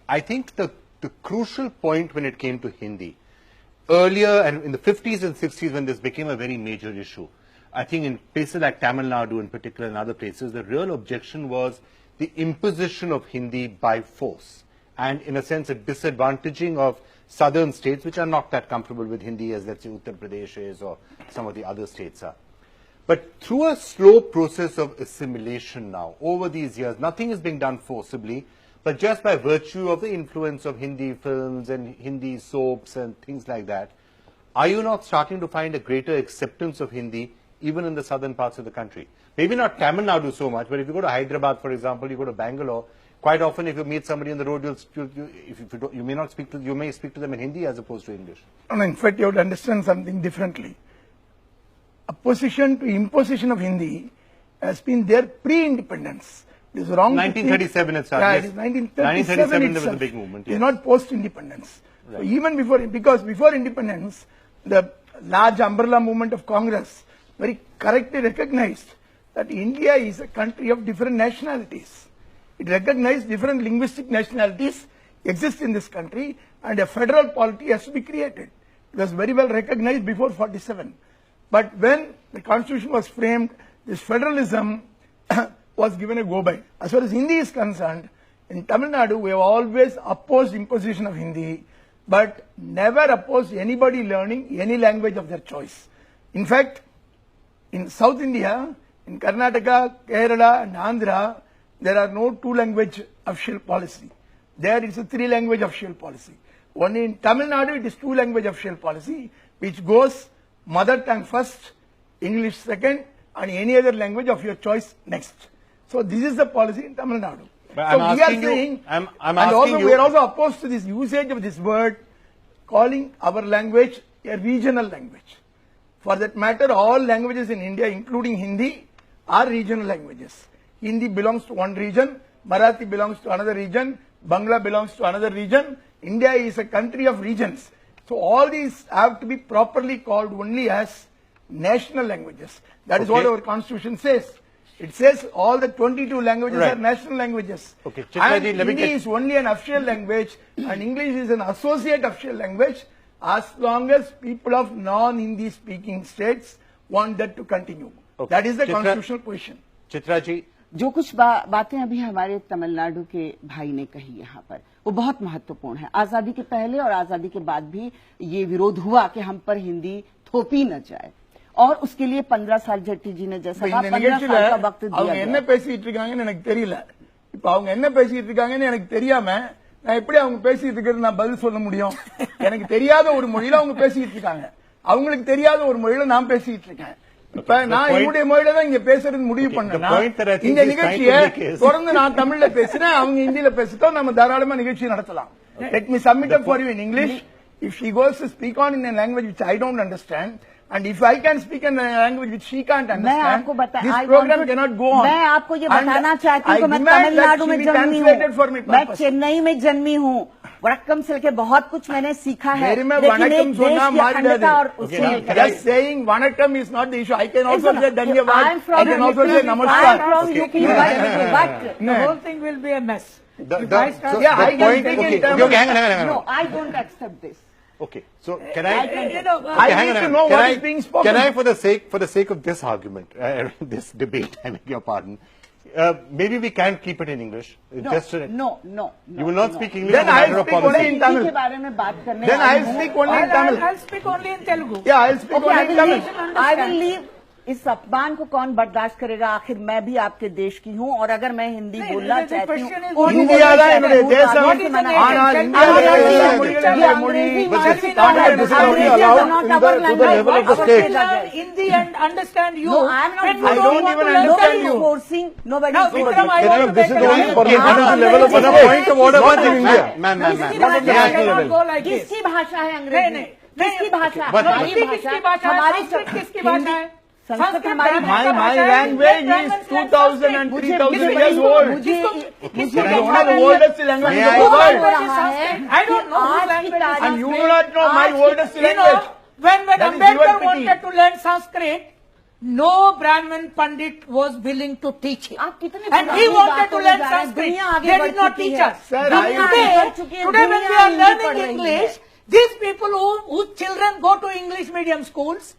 I think the crucial point when it came to Hindi, earlier and in the 50s and 60s when this became a very major issue, I think in places like Tamil Nadu in particular and other places, the real objection was the imposition of Hindi by force and in a sense a disadvantaging of southern states which are not that comfortable with Hindi as let's say Uttar Pradesh is or some of the other states are. But through a slow process of assimilation now, over these years, nothing is being done forcibly, but just by virtue of the influence of Hindi films and Hindi soaps and things like that, are you not starting to find a greater acceptance of Hindi even in the southern parts of the country? Maybe not Tamil Nadu so much, but if you go to Hyderabad, for example, you go to Bangalore, quite often if you meet somebody on the road, you may speak to them in Hindi as opposed to English. No, in fact, you have to understand something differently. Opposition to imposition of Hindi has been there pre-independence. It is wrong. 1937 it started. Yeah, yes. it is 1937 1937 there itself. was a big movement. It Yes. is not post-independence. Right. So even before, because before independence, the large umbrella movement of Congress very correctly recognized that India is a country of different nationalities. It recognized different linguistic nationalities exist in this country and a federal polity has to be created. It was very well recognized before 47. But when the constitution was framed, this federalism was given a go-by. As far as Hindi is concerned, in Tamil Nadu, we have always opposed imposition of Hindi, but never opposed anybody learning any language of their choice. In fact, in South India, in Karnataka, Kerala and Andhra, there are no two-language official policy. There is a three-language official policy. Only in Tamil Nadu, it is two-language official policy, which goes mother tongue first, English second, and any other language of your choice next. So this is the policy in Tamil Nadu. But so I'm we are asking you- saying, I'm and asking also you- we are also opposed to this usage of this word, calling our language a regional language. For that matter, all languages in India, including Hindi, are regional languages. Hindi belongs to one region, Marathi belongs to another region, Bangla belongs to another region. India is a country of regions. So all these have to be properly called only as national languages. That is what Okay. our constitution says. It says all the 22 languages Right. are national languages. Okay, And Chitraji, let me Hindi get- is only an official language and English is an associate official language as long as people of non-Hindi speaking states want that to continue. Okay. That is the Chitra- constitutional position. Chitra ji, जो कुछ बातें अभी हमारे तमिलनाडु के भाई ने कही यहाँ पर वो बहुत महत्वपूर्ण है। आजादी के पहले और आजादी के बाद भी ये विरोध हुआ कि हम पर हिंदी थोपी न जाए और उसके लिए 15 साल जेट्टी जी ने जैसा कहा 15 साल का वक्त அவங்க दिया என்ன गया। பேசிட்டு இருக்காங்கன்னு எனக்கு தெரியல. இப்ப அவங்க என்ன பேசிட்டு இருக்காங்கன்னு எனக்கு தெரியாம நான் எப்படி அவங்க பேசிட்டு இருக்கிறது நான் பதில் சொல்ல முடியும்? எனக்கு தெரியாத ஒரு மொழியில அவங்க பேசிட்டு இருக்காங்க. அவங்களுக்கு தெரியாத ஒரு மொழியில நான் பேசிட்டு இருக்கேன். இப்ப நான் என்னுடைய மொழியில தான் இங்க பேசுறது முடிவு பண்ணேன்னா point that I think இந்த is நிகழ்ச்சியை trying to make is- தொடர்ந்து நான் தமிழ்ல பேசுறேன், அவங்க ஹிந்தியில பேசிட்டோம், நம்ம தாராளமா நிகழ்ச்சி நடத்தலாம். Let me submit up for you in English. If she goes to speak on in a language which I don't understand, and if I can speak in a language which she can't मैं understand, आपको बता this I program want to- cannot go on. मैं आपको ये And बताना चाहती हूँ I कि मैं demand that तमिलनाडु she में be जन्मी translated for me हूँ, मैं purpose. चेन्नई में जन्मी हूँ, वड़क्कम से लेके बहुत कुछ मैंने सीखा है, मेरे में लेकिन वणक्कम एक देश सुनना की मार अखंडता और डाले. उसकी Okay, Just saying vanakkam is not the issue. I can also say I'm dhanyavad. from I can also say UP. namaskar. I'm from Okay. UP, but No. The whole thing will be a mess. the If I start- Yeah, I can point, speak in okay, terms okay, of- okay, hang on. no, I don't accept this. Okay, so can I? You know, I Okay, hang need on, to know Can what I- is being spoken. Can I, for the sake of this argument, this debate, I beg your pardon, maybe we can keep it in English. No, Just so- no. You will not no. speak English. Then as a I'll matter of speak policy. only in Hindi Tamil. के बारे में बात करने Then आई I'll हूँ। speak only in Tamil. I'll speak only in Telugu. Yeah, I'll speak Okay, only I in will Tamil. leave. I will leave. इस अपमान को कौन बर्दाश्त करेगा? आखिर मैं भी आपके देश की हूँ और अगर मैं हिंदी नहीं, बोलना the चाहती question is हूँ what India is da the என்னுடைய nation? தேசம். What is the nation? ஆனால் Tell me இந்தியாவில் what is எல்லா the மொழிகளும் nation? வேறு மொழி. English, But Marathi, it's not Tamil, this is only English allowed are not to the our level of language. the Why state. should we learn Hindi and understand you? No, I am not. When you I don't want even to learn understand Nobody you. is forcing. Nobody Now, is forcing. Vikram, I want to This is make a only point. for the हाँ, level of this the is point of order not was in a India. Man. Kiski Not at the भाषा national cannot level. go like this. किसकी भाषा है नहीं, अंग्रेजी? नहीं, किसकी भाषा? but- हमारी किसकी भाषा है? हमारी संस्कृत किसकी भाषा है? संस्कृत संस्कृत हमारी ब्राह्मण My का my भाषा है। language Brahmins is learn 2000 and Sanskrit. 3000 किसको- years old. किसको- किसको It is कहना one of the है? oldest languages May of I- the हो world. रहा है I don't know whose आज की language is तारीख And you में- do not know my आज की- oldest You know, language. when That is Ambedkar your pity. wanted to learn Sanskrit, no Brahmin Pandit was willing to teach him. आप कितने And पुरानी he wanted बातों to में learn जा रहे हैं। Sanskrit. दुनिया आगे They बढ़ did not चुकी teach है। us. Sir, But I- today, आगे बढ़ चुकी है, today when दुनिया we are हिंदी पढ़ learning रही है। English, these people whose children go to English medium schools,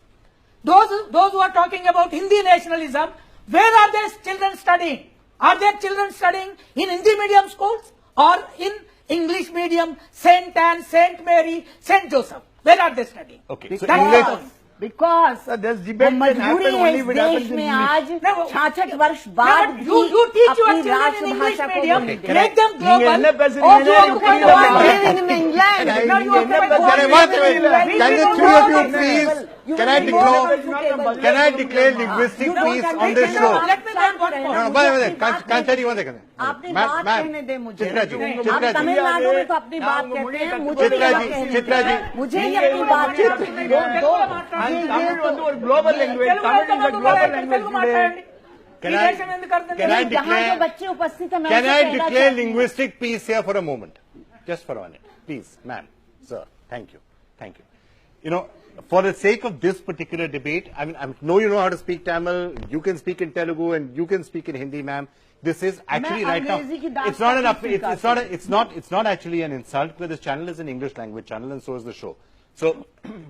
those who are talking about Hindi nationalism, where are their children studying? Are their children studying in Hindi medium schools or in English medium, Saint Anne, Saint Mary, Saint Joseph? Where are they studying? Okay, so That English. was- because Sir, there's debate can मजबूरी happen है only इस if it देश happens in में English. आज No, 66 वर्ष No, बाद but you teach your अपनी children in English राष्ट्रभाषा को medium, बोलने can make them நீங்க global. என்ன பேசுறீங்க? Or you எனக்கு occupy புரியல. one living day. in England. Can I- Now you நீங்க occupy என்ன one Can I, பேசுறீங்க? one minute, We can the will three go of you on please, You can will I go declare, on can I declare linguistic peace on this show? Let me make one point. No, no, Kanchari, 1 second. आपने बात कहने दे मुझे चित्रा जी, आप चित्रा जी, तमिलनाडु में तो अपनी बात कहते हैं मुझे भी चित्रा बात जी, कहने चित्रा दे। जी। मुझे ये अपनी बात தமிழ் வந்து ஒரு global language. Telugu Tamil is a Telugu global Telugu language today. మాట్లాడండి. Can ఈ I- దేశం ఎందుకు అర్థం can I కాదు? जहाँ जो declare- बच्चे उपस्थित हैं मैं Can उनसे I कहना declare चाहती हूँ। linguistic peace here for a moment? Just for a minute. Please, ma'am, sir. Thank you. Thank you. You know, for the sake of this particular debate, I mean, I know you know how to speak Tamil, you can speak in Telugu, and you can speak in Hindi, ma'am. This is actually मैं right now, अंग्रेजी की दास्तान it's not an नहीं up, it's not, स्वीकारती। it's not actually an insult, because this channel is an English language channel, and so is the show. So,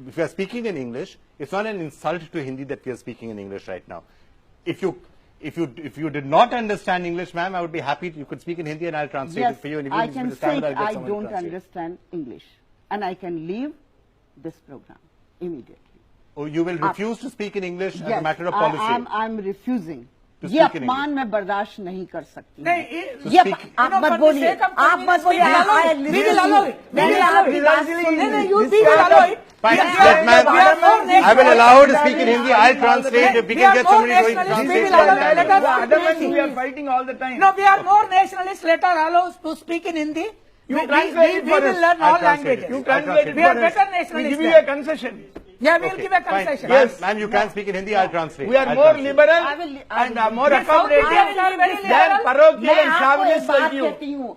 if you are speaking in English, it's not an insult to Hindi that we are speaking in English right now. If you did not understand English, ma'am, I would be happy. You could speak in Hindi and I'll translate Yes, it for you. And if I you can understand, say I'll get I someone to don't translate. understand English and I can leave this program immediately. Oh, you will refuse to speak in English as a Yes, matter of policy. I'm refusing. To ये speak in अपमान मैं बर्दाश्त नहीं कर सकती। नहीं, ये speak- आप No, मत for the बोलिए, sake of आप मत बोलिए। we will allow it. We will allow it. We मैंने will allow आपकी it. बात Precisely. सुनी। नहीं, you This people kind allow of- it. Fine, We yes, are- ma'am. we are more I will national. allow her to speak in Hindi. I'll translate. If we We can are get more somebody to nationalists. translate We it. will allow it. Let us Otherwise, speak we are Hindi. fighting all the time. No, we are more nationalists. Let us allow us to speak in Hindi. You We translate it we for will us. learn I'll all translate it. languages. You translate it We are for us. better We nationalists give you there. a concession. Yeah, we will Okay, give a fine. concession. Yes. Ma'am, you can speak in Hindi. I'll translate. We are I'll more translate. liberal I and will- more We South Indians accommodating are very than liberal. parochial मैं and आपको एक chauvinist बात like you. कहती हूँ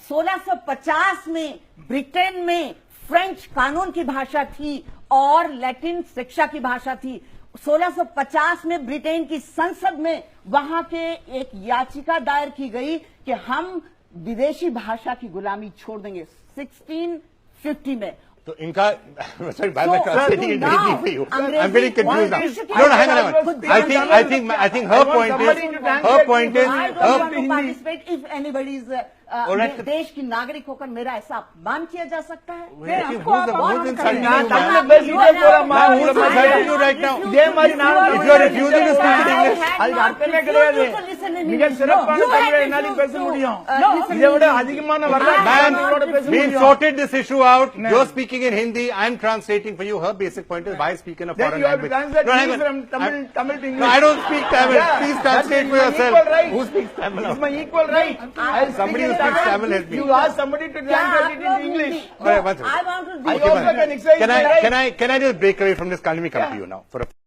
1650 में Britain में French कानून की भाषा थी और लैटिन शिक्षा की भाषा थी। 1650 में ब्रिटेन की संसद में वहां के एक याचिका दायर की गई कि हम विदेशी भाषा की गुलामी छोड़ देंगे 1650 में। So, Inka, sorry, by the way, So, translating it now, very for you. Angrezi- I'm getting confused now. One issue No, no, hang on, hang on. Could I Tamil- think her want point somebody is, to translate her it point for is, me. I Her- don't want to Hindi. participate if anybody is Alright. देश की नागरिक होकर मेरा ऐसा अपमान किया जा सकता है। who's insulting நான் you, தமிழ்ல ma'am? பேசிட்டே போறேம்மா. Ma'am, உங்களை who's மாதிரி insulting you right now? இதே மாதிரி நானும் If you are refusing to speak in English, அதுக்கு அர்த்தமே கிடையாது. மிக சிறப்பான தமிழை என்னால பேச முடியும். இதை விட அதிகமான வரலாற்று Ma'am, சான்றுகளோட பேச we've முடியும். sorted this issue out. You're speaking in Hindi. I'm translating for you. Her basic point is why speak in a Then foreign you have to language. translate No, hang me on. from Tamil to English. No, I don't speak Tamil. Yeah, Please that's translate for my yourself. equal right. Who speaks Tamil? It's my equal right. I'll Somebody speak who in speaks Tamil has me. You ask somebody to क्या translate आप it लोग in English. Hindi- All right, one second. I want to I Okay, also fine. can exercise Can my I, right. can I just break away from this? Let me come to you now for a